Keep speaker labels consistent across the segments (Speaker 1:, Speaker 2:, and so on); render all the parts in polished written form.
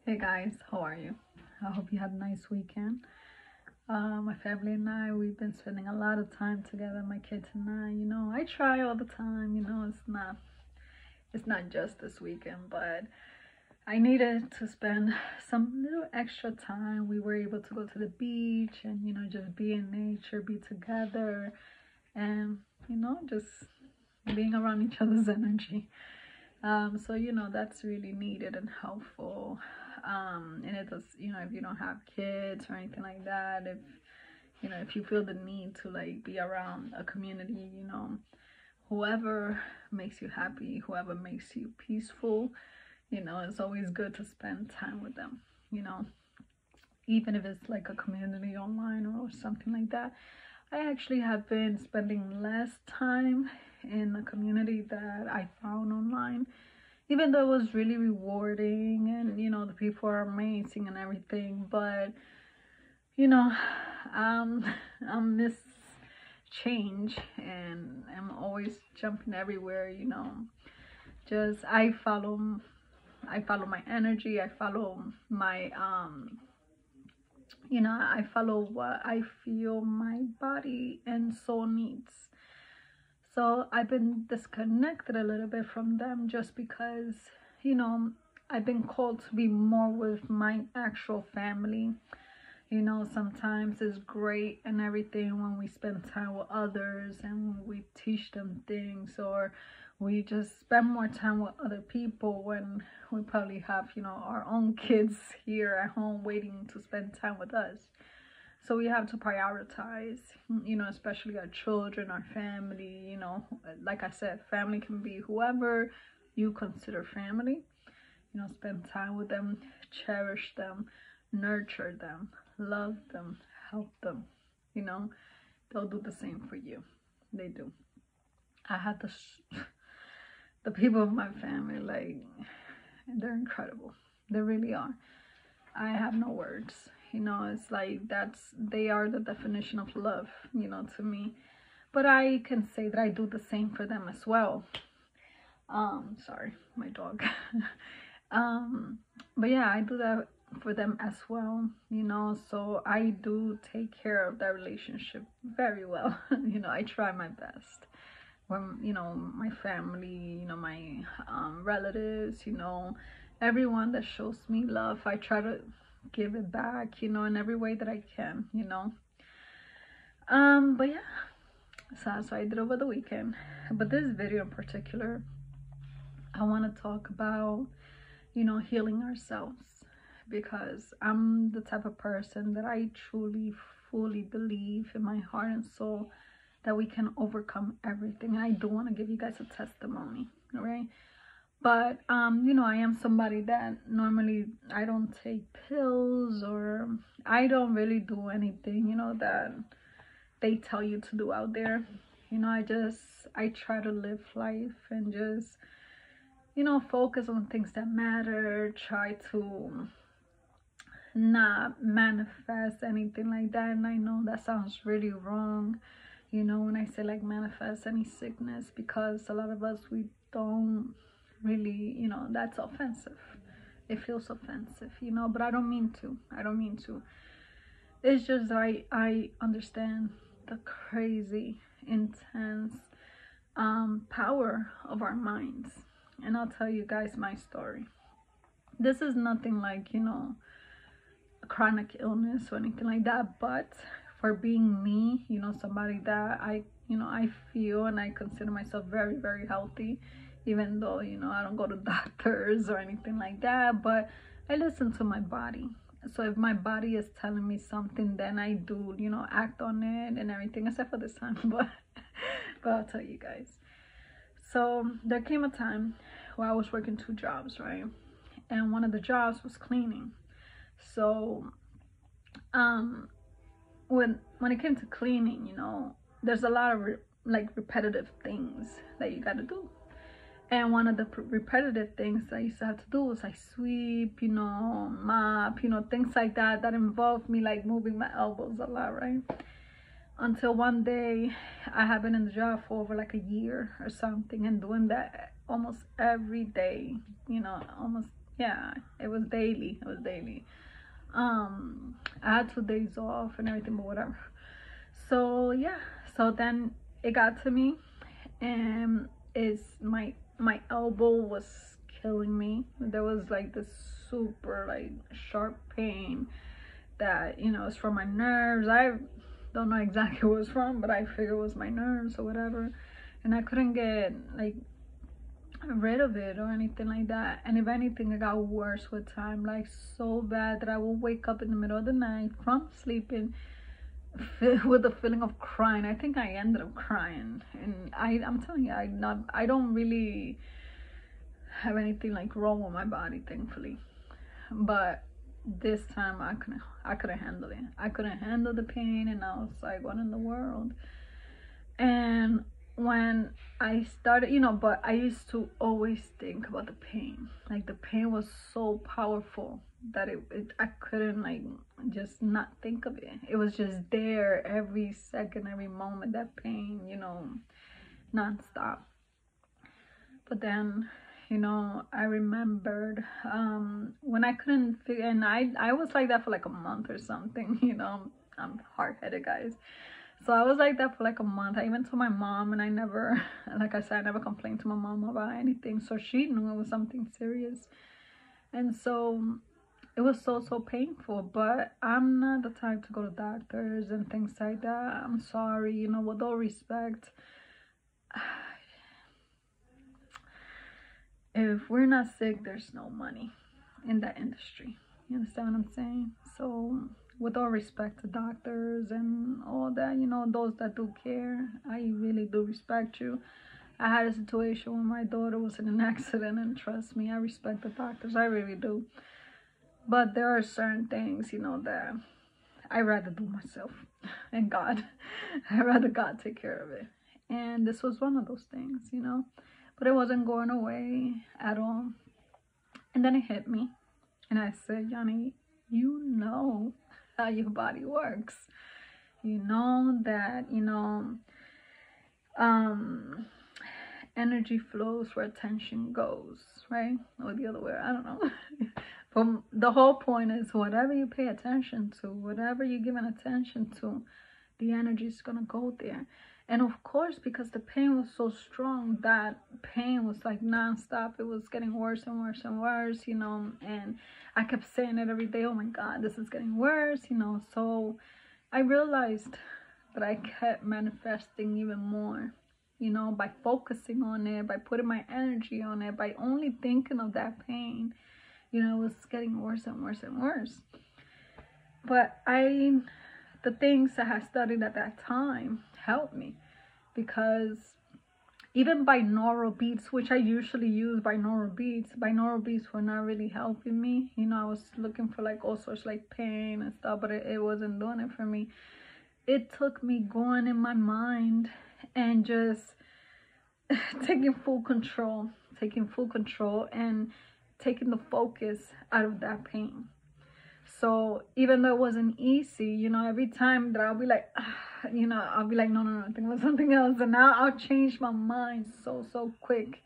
Speaker 1: Hey guys, how are you? I hope you had a nice weekend. My family and I, we've been spending a lot of time together, my kids and I. I try all the time, it's not just this weekend, but I needed to spend some little extra time. We were able to go to the beach and, just be in nature, be together, and, just being around each other's energy. So that's really needed and helpful. And it does, if you don't have kids or anything like that, if you feel the need to like be around a community, whoever makes you happy, whoever makes you peaceful, it's always good to spend time with them, you know, even if it's like a community online or something like that. I actually have been spending less time in a community that I found online, even though it was really rewarding and the people are amazing and everything. But you know I miss change, and I'm always jumping everywhere. Just I follow my energy. I follow my I follow what I feel my body and soul needs. So I've been disconnected a little bit from them just because, you know, I've been called to be more with my actual family. Sometimes it's great and everything when we spend time with others and we teach them things, or we just spend more time with other people when we probably have, our own kids here at home waiting to spend time with us. So we have to prioritize, especially our children, our family. Like I said, family can be whoever you consider family. Spend time with them, cherish them, nurture them, love them, help them. you know they'll do the same for you. They do. I had the people of my family, like, they're incredible. They really are. I have no words. It's like they are the definition of love, to me. But I can say that I do the same for them as well. Sorry, my dog. But yeah, I do that for them as well, so I do take care of that relationship very well. I try my best. When, my family, my relatives, everyone that shows me love, I try to give it back, in every way that I can. But yeah, so that's what I did over the weekend. But this video in particular, I want to talk about, healing ourselves, because I'm the type of person that I truly, fully believe in my heart and soul that we can overcome everything. And I do want to give you guys a testimony, all right? But I am somebody that normally I don't take pills, or I don't really do anything, that they tell you to do out there. I try to live life and just, focus on things that matter, try to not manifest anything like that. And I know that sounds really wrong, when I say like manifest any sickness, because a lot of us, we don't really, that's offensive. It feels offensive, but I don't mean to. It's just I understand the crazy, intense power of our minds. And I'll tell you guys my story. This is nothing like, a chronic illness or anything like that, but for being me, somebody that I feel and I consider myself very, very healthy, even though, I don't go to doctors or anything like that, but I listen to my body. So if my body is telling me something, then I do, act on it and everything, except for this time, but I'll tell you guys. So there came a time where I was working 2 jobs, right? And one of the jobs was cleaning. So when it came to cleaning, there's a lot of repetitive things that you got to do. And one of the repetitive things I used to have to do was like sweep, mop, things like that involved me like moving my elbows a lot, right? Until one day, I have been in the job for over like a year or something, and doing that almost every day, almost Yeah, it was daily. It was daily. I had 2 days off and everything, but whatever. So yeah, so then it got to me, and is my elbow was killing me. There was like this super like sharp pain that, you know, it's from my nerves. I don't know exactly what it was from, but I figure it was my nerves or whatever, and I couldn't get like rid of it or anything like that. And if anything, it got worse with time, like so bad that I would wake up in the middle of the night from sleeping with the feeling of crying. I think I ended up crying, and I'm telling you, I don't really have anything like wrong with my body, thankfully. But this time I couldn't handle it. I couldn't handle the pain, and I was like, what in the world? And when I started, you know, but I used to always think about the pain. Like the pain was so powerful that I couldn't like just not think of it. It was just there every second, every moment, that pain, you know, nonstop. But then, you know, I remembered when I couldn't figure, and I was like that for like a month or something, you know. I'm hard-headed, guys. So I was like that for like a month. I even told my mom, and I never, like I said, I never complained to my mom about anything. So she knew it was something serious. And so it was so painful. But I'm not the type to go to doctors and things like that. I'm sorry, you know, with all respect. If we're not sick, there's no money in that industry. You understand what I'm saying? So with all respect to doctors and all that, you know, those that do care, I really do respect you. I had a situation where my daughter was in an accident, and trust me, I respect the doctors, I really do. But there are certain things, you know, that I rather do myself and God. I rather God take care of it. And this was one of those things, you know. But it wasn't going away at all. And then it hit me. And I said, Johnny, you know how your body works. You know that, you know, energy flows where attention goes, right? Or the other way, I don't know. But the whole point is, whatever you pay attention to, whatever you're giving attention to, the energy is gonna go there. And of course, because the pain was so strong, that pain was like nonstop. It was getting worse and worse and worse, you know. And I kept saying it every day, oh my God, this is getting worse, you know. So I realized that I kept manifesting even more, you know, by focusing on it, by putting my energy on it, by only thinking of that pain. You know, it was getting worse and worse and worse. But the things I had studied at that time helped me, because even binaural beats, which I usually use binaural beats were not really helping me. You know, I was looking for like all sorts like pain and stuff, but it wasn't doing it for me. It took me going in my mind and just taking full control and taking the focus out of that pain. So even though it wasn't easy, you know, every time that I'll be like, you know, I'll be like, no, think about something else. And now I'll change my mind so quick.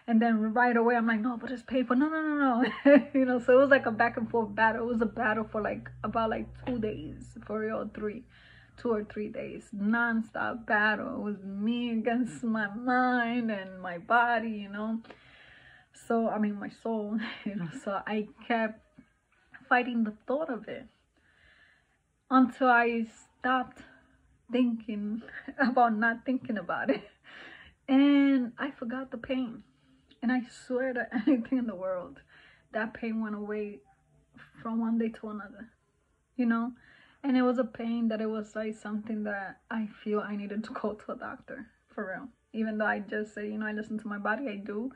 Speaker 1: And then right away, I'm like, no, but it's painful. No. You know, so it was like a back and forth battle. It was a battle for like about like 2 days, for real, 2 or 3 days, non-stop battle. It was me against my mind and my body, you know. So, I mean, my soul, you know, so I kept fighting the thought of it until I stopped thinking about not thinking about it, and I forgot the pain. And I swear to anything in the world, that pain went away from one day to another, you know. And it was a pain that it was like something that I feel I needed to go to a doctor, for real. Even though I just say, you know, I listen to my body, I do.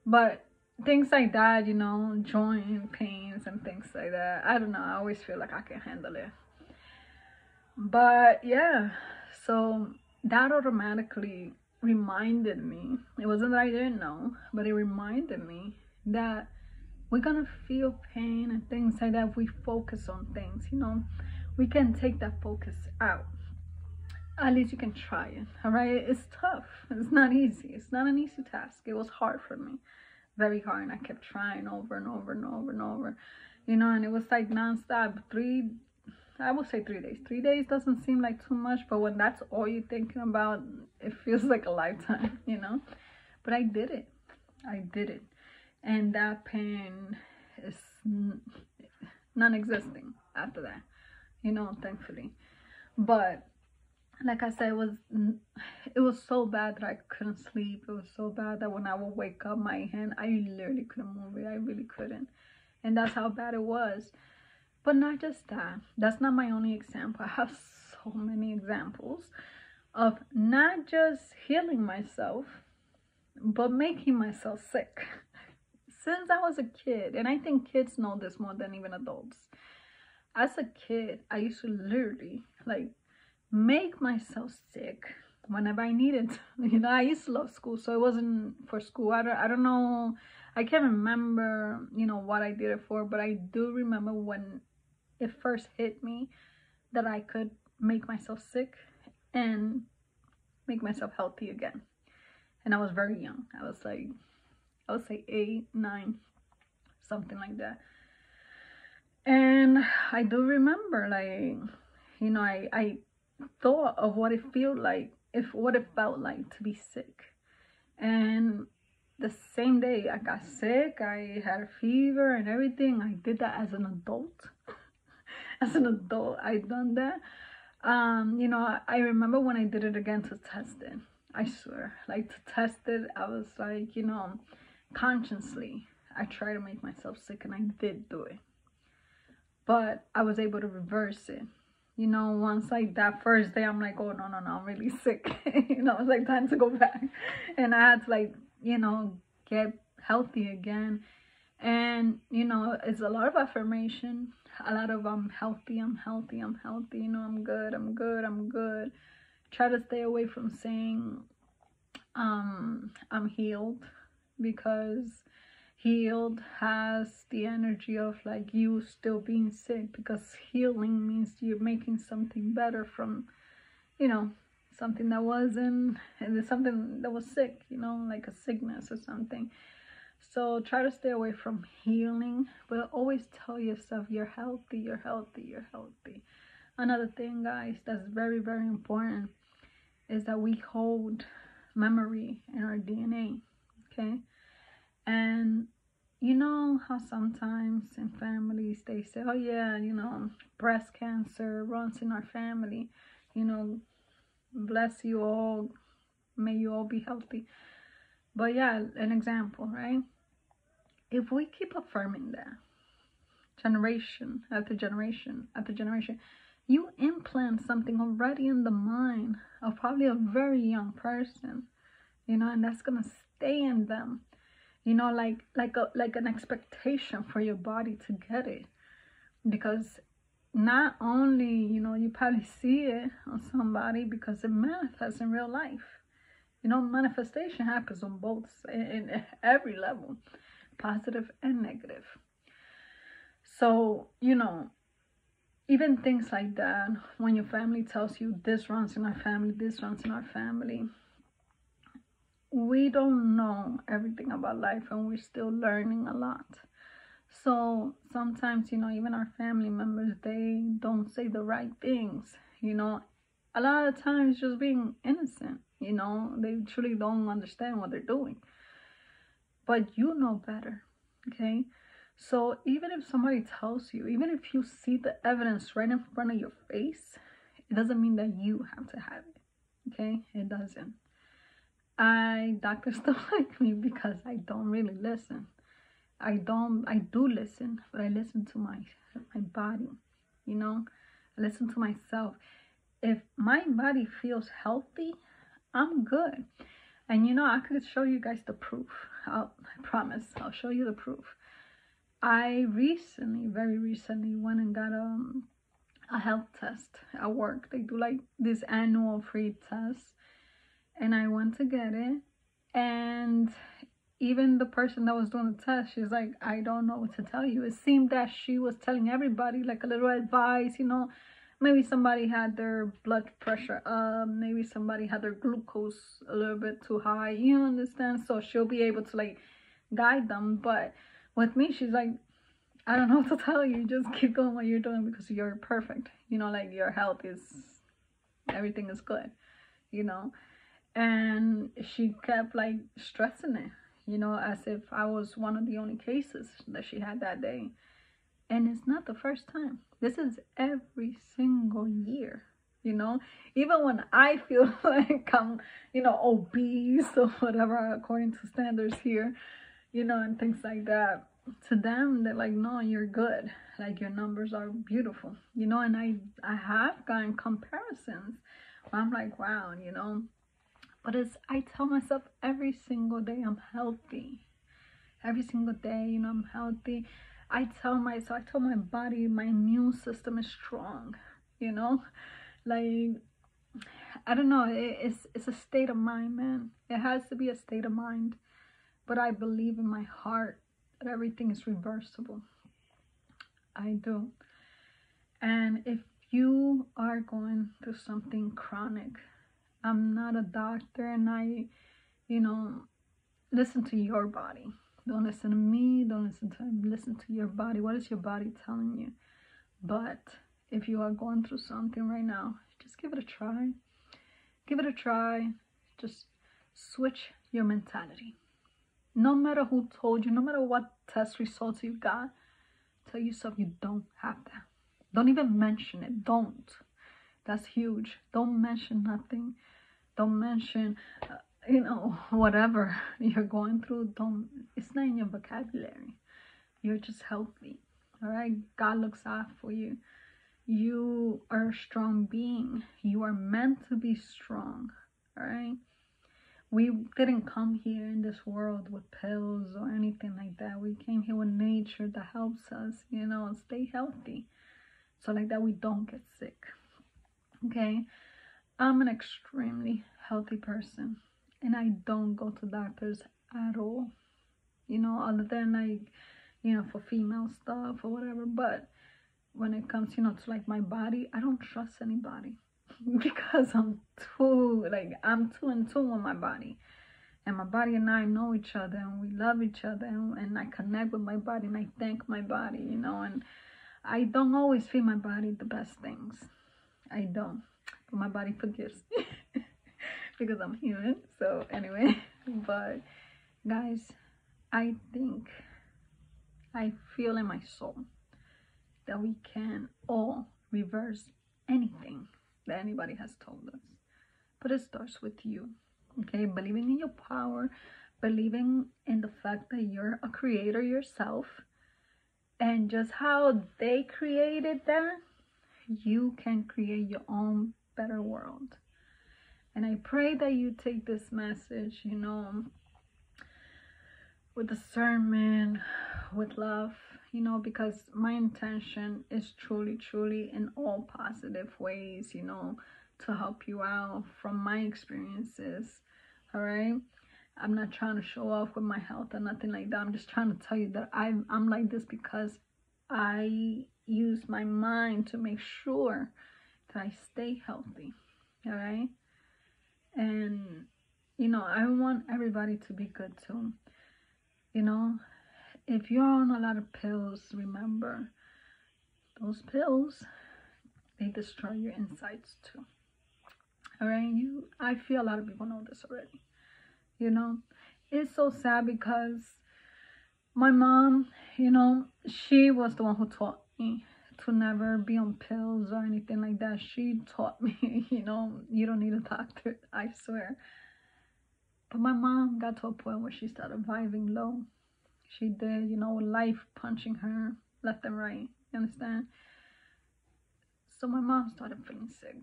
Speaker 1: But things like that, you know, joint pains and things like that, I don't know, I always feel like I can handle it. But yeah, so that automatically reminded me, it wasn't that I didn't know, but it reminded me that we're gonna feel pain and things like that if we focus on things, you know. We can take that focus out. At least you can try it, all right? It's tough. It's not easy. It's not an easy task. It was hard for me. very hard, and I kept trying over and over and over and over, you know, and it was like nonstop. I would say 3 days. 3 days doesn't seem like too much, but when that's all you're thinking about, it feels like a lifetime, you know. But I did it. I did it. And that pain is non-existing after that, you know, thankfully. But like I said, it was so bad that I couldn't sleep. It was so bad that when I would wake up, my hand, I literally couldn't move it. I really couldn't. And that's how bad it was. But not just that. That's not my only example. I have so many examples of not just healing myself, but making myself sick. Since I was a kid, and I think kids know this more than even adults. As a kid, I used to literally like make myself sick whenever I needed to. You know, I used to love school, so it wasn't for school. I don't know. I can't remember, you know, what I did it for, but I do remember when it first hit me that I could make myself sick and make myself healthy again. And I was very young. I was like, I would say 8, 9, something like that. And I do remember, like, you know, I thought of what it felt like, what it felt like to be sick. And the same day I got sick, I had a fever and everything. I did that as an adult. As an adult, I done that. You know, I remember when I did it again to test it. I swear, like, to test it, I was like, you know, consciously, I tried to make myself sick, and I did do it. But I was able to reverse it. You know, once like that first day, I'm like, oh, no, I'm really sick. You know, it's like time to go back. And I had to, like, you know, get healthy again. And, you know, it's a lot of affirmation, a lot of I'm healthy, you know, I'm good. Try to stay away from saying I'm healed, because healed has the energy of like you still being sick, because healing means you're making something better from, you know, something that wasn't, and it's something that was sick, you know, like a sickness or something. So try to stay away from healing, but always tell yourself you're healthy. Another thing, guys, that's very, very important is that we hold memory in our DNA, okay? And you know how sometimes in families they say, oh yeah, you know, breast cancer runs in our family, you know, bless you all, may you all be healthy. But yeah, an example, right? If we keep affirming that generation after generation after generation, you implant something already in the mind of probably a very young person, you know, and that's gonna stay in them, you know, like an expectation for your body to get it. Because not only, you know, you probably see it on somebody because it manifests in real life. You know, manifestation happens on both, in every level, positive and negative. So, you know, even things like that, when your family tells you this runs in our family, we don't know everything about life, and we're still learning a lot. So sometimes, you know, even our family members, they don't say the right things, you know. A lot of times just being innocent, you know, they truly don't understand what they're doing. But you know better, okay? So even if somebody tells you, even if you see the evidence right in front of your face, it doesn't mean that you have to have it, okay? It doesn't. Doctors don't like me because I don't really listen. I do listen, but I listen to my body, you know? I listen to myself. If my body feels healthy, I'm good. And you know, I could show you guys the proof. I promise, I'll show you the proof. I very recently went and got a health test at work. They do like this annual free test, and I went to get it. And even the person that was doing the test, she's like, I don't know what to tell you. It seemed that she was telling everybody like a little advice, you know. Maybe somebody had their blood pressure up, maybe somebody had their glucose a little bit too high, you understand? So she'll be able to like guide them. But with me, she's like, I don't know what to tell you. Just keep doing what you're doing because you're perfect. You know, like your health is, everything is good, you know. And she kept like stressing it, you know, as if I was one of the only cases that she had that day. And it's not the first time. This is every single year, you know. Even when I feel like I'm, you know, obese or whatever according to standards here, you know, and things like that. To them, they're like, no, you're good. Like your numbers are beautiful, you know. And I have gotten comparisons where I'm like, wow, you know. But it's, I tell myself every single day I'm healthy. Every single day, you know, I'm healthy. I tell myself, I tell my body, my immune system is strong, you know. Like, I don't know, it's a state of mind, man. It has to be a state of mind. But I believe in my heart that everything is reversible. I do. And if you are going through something chronic, I'm not a doctor, and I, you know, listen to your body. Don't listen to me. Don't listen to him. Listen to your body. What is your body telling you? But if you are going through something right now, just give it a try. Give it a try. Just switch your mentality. No matter who told you, no matter what test results you got, tell yourself you don't have that. Don't even mention it. Don't. That's huge. Don't mention nothing. Don't mention, you know, whatever you're going through. Don't. It's not in your vocabulary. You're just healthy. All right. God looks out for you. You are a strong being. You are meant to be strong. All right. We didn't come here in this world with pills or anything like that. We came here with nature that helps us, you know, stay healthy. So like that we don't get sick. Okay? I'm an extremely healthy person. And I don't go to doctors at all. You know, other than like, you know, for female stuff or whatever. But when it comes, you know, to like my body, I don't trust anybody. Because I'm too in tune with my body, and my body and I know each other, and we love each other, and I connect with my body, and I thank my body, you know. And I don't always feed my body the best things. I don't, but my body forgives me because I'm human. So anyway, but guys, I think, I feel in my soul that we can all reverse anything that anybody has told us. But it starts with you, okay? Believing in your power, believing in the fact that you're a creator yourself, and just how they created that, you can create your own better world. And I pray that you take this message, you know, with discernment, with love, you know, because my intention is truly, truly in all positive ways, you know, to help you out from my experiences. All right. I'm not trying to show off with my health or nothing like that. I'm just trying to tell you that I'm like this because I use my mind to make sure that I stay healthy. All right. And, you know, I want everybody to be good too. You know, if you're on a lot of pills, remember, those pills, they destroy your insides too. All right, I feel a lot of people know this already. You know, it's so sad because my mom, you know, she was the one who taught me to never be on pills or anything like that. She taught me, you know, you don't need a doctor, I swear. But my mom got to a point where she started vibing low. She did, you know, life punching her left and right. You understand? So my mom started feeling sick.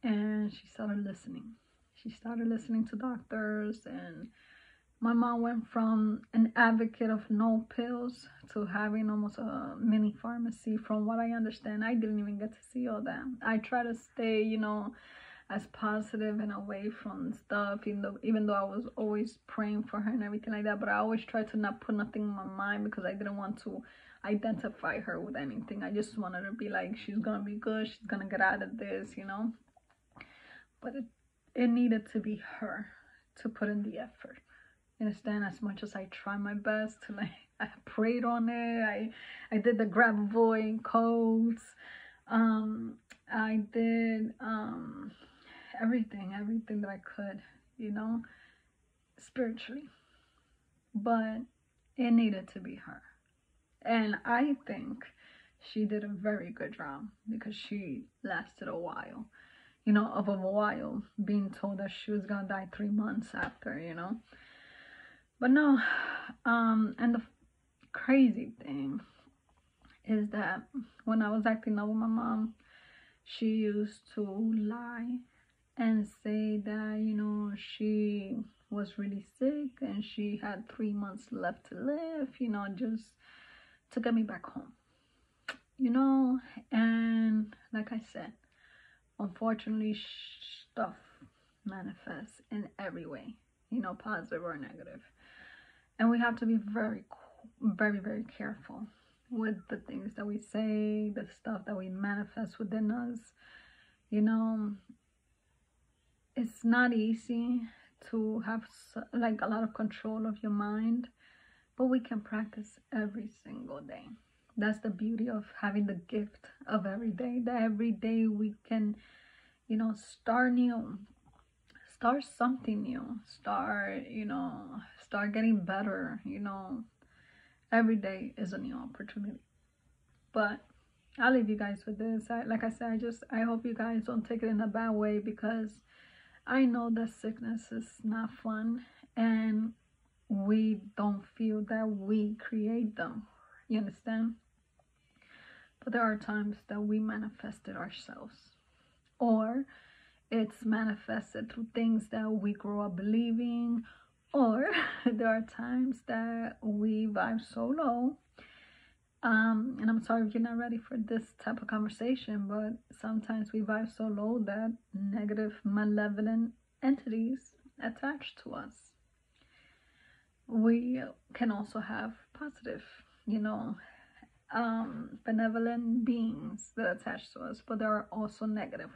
Speaker 1: And she started listening. She started listening to doctors. And my mom went from an advocate of no pills to having almost a mini pharmacy. From what I understand, I didn't even get to see all that. I try to stay, you know, as positive and away from stuff, even though I was always praying for her and everything like that. But I always tried to not put nothing in my mind because I didn't want to identify her with anything. I just wanted to be like, she's gonna be good, she's gonna get out of this, you know. But it needed to be her to put in the effort, You understand? As much as I try my best to, like, I prayed on it. I did the Grabavoid codes. I did everything that I could, you know, spiritually. But it needed to be her. And I think she did a very good job because she lasted a while, you know, of a while, being told that she was gonna die 3 months after, you know. But no, and the crazy thing is that when I was acting up with my mom, she used to lie and say that, you know, she was really sick and she had 3 months left to live, you know, just to get me back home, you know. And like I said, unfortunately, stuff manifests in every way, you know, positive or negative. And we have to be very, very careful with the things that we say, the stuff that we manifest within us. You know, it's not easy to have like a lot of control of your mind, but we can practice every single day. That's the beauty of having the gift of every day, that every day we can, you know, start new, start something new, start, you know, start getting better, you know. Every day is a new opportunity. But I'll leave you guys with this. Like I said, I hope you guys don't take it in a bad way, because I know that sickness is not fun, and we don't feel that we create them. You understand? But there are times that we manifest it ourselves, or it's manifested through things that we grow up believing, or there are times that we vibe so low. And I'm sorry if you're not ready for this type of conversation, but sometimes we vibe so low that negative, malevolent entities attach to us. We can also have positive, you know, benevolent beings that attach to us, but there are also negative